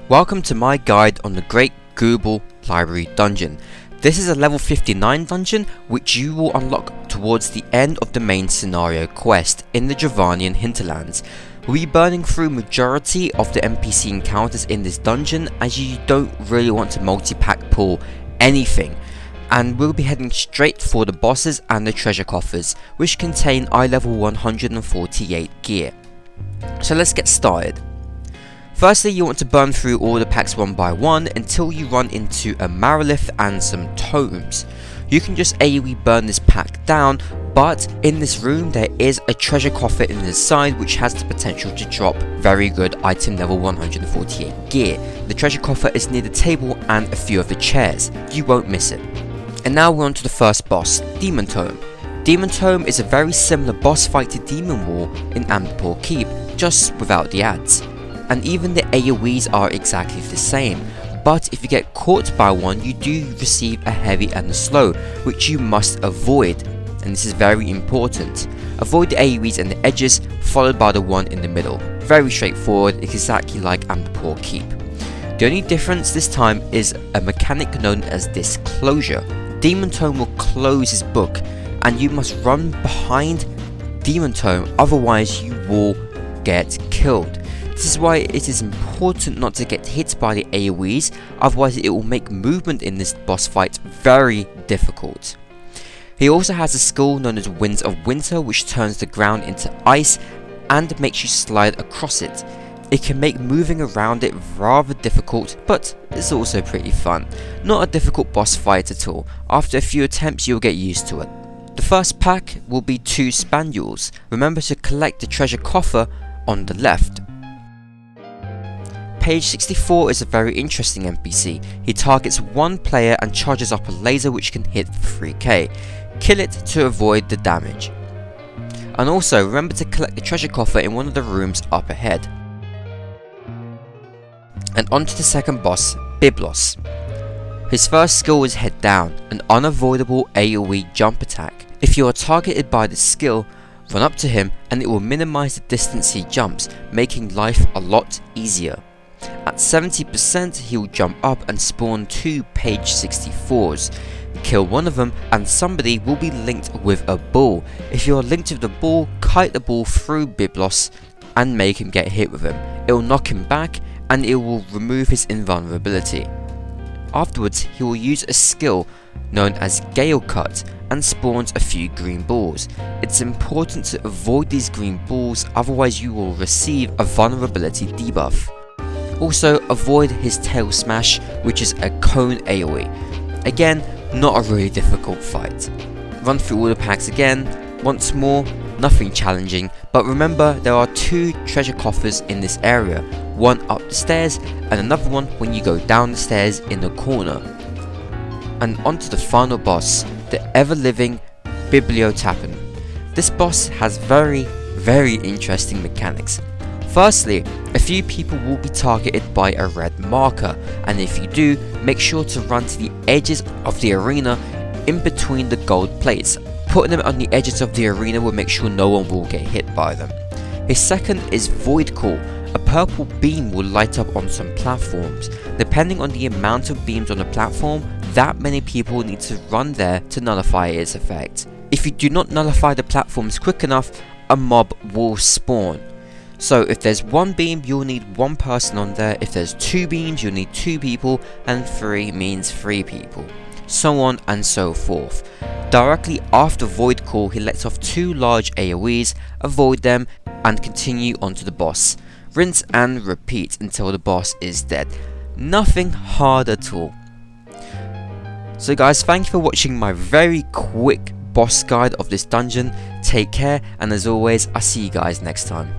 Welcome to my guide on the Great Gubal Library dungeon. This is a level 59 dungeon which you will unlock towards the end of the main scenario quest in the Dravanian hinterlands. We'll be burning through majority of the NPC encounters in this dungeon as you don't really want to multi-pack pull anything. And we'll be heading straight for the bosses and the treasure coffers, which contain eye level 148 gear. So let's get started. Firstly, you want to burn through all the packs one by one until you run into a Marolith and some tomes. You can just AoE burn this pack down, but in this room there is a treasure coffer in the side which has the potential to drop very good item level 148 gear. The treasure coffer is near the table and a few of the chairs. You won't miss it. And now we're on to the first boss, Demon Tome. Demon Tome is a very similar boss fight to Demon Wall in Amdapor Keep, just without the ads. And even the AoEs are exactly the same, but if you get caught by one you do receive a heavy and a slow, which you must avoid, and this is very important. Avoid the AoEs and the edges, followed by the one in the middle. Very straightforward, exactly like Amdapor Keep. The only difference this time is a mechanic known as Disclosure. Demon Tome will close his book, and you must run behind Demon Tome, otherwise you will get killed. This is why it is important not to get hit by the AoEs, otherwise it will make movement in this boss fight very difficult. He also has a skill known as Winds of Winter, which turns the ground into ice and makes you slide across it. It can make moving around it rather difficult, but it's also pretty fun. Not a difficult boss fight at all. After a few attempts you'll get used to it. The first pack will be 2 Spandules. Remember to collect the treasure coffer on the left. Page 64 is a very interesting NPC. He targets one player and charges up a laser which can hit for 3k. Kill it to avoid the damage. And also remember to collect the treasure coffer in one of the rooms up ahead. And on to the second boss, Biblos. His first skill is Head Down, an unavoidable AoE jump attack. If you are targeted by this skill, run up to him and it will minimize the distance he jumps, making life a lot easier. At 70% he will jump up and spawn 2 page 64s. Kill one of them and somebody will be linked with a ball. If you are linked with the ball, kite the ball through Biblos and make him get hit with him. It will knock him back and it will remove his invulnerability. Afterwards he will use a skill known as Gale Cut and spawns a few green balls. It's important to avoid these green balls, otherwise you will receive a vulnerability debuff. Also avoid his tail smash, which is a cone AoE. Again, not a really difficult fight. Run through all the packs again, once more, nothing challenging, but remember there are 2 treasure coffers in this area, one up the stairs and another one when you go down the stairs in the corner. And on to the final boss, the ever-living Bibliotapon. This boss has very interesting mechanics. Firstly, a few people will be targeted by a red marker, and if you do, make sure to run to the edges of the arena in between the gold plates. Putting them on the edges of the arena will make sure no one will get hit by them. His second is Void Call. A purple beam will light up on some platforms. Depending on the amount of beams on the platform, that many people need to run there to nullify its effect. If you do not nullify the platforms quick enough, a mob will spawn. So if there's 1 beam, you'll need 1 person on there. If there's 2 beams, you'll need 2 people, and 3 means 3 people. So on and so forth. Directly after Void Call, he lets off 2 large AoEs, avoid them, and continue on to the boss. Rinse and repeat until the boss is dead. Nothing hard at all. So guys, thank you for watching my very quick boss guide of this dungeon. Take care, and as always, I'll see you guys next time.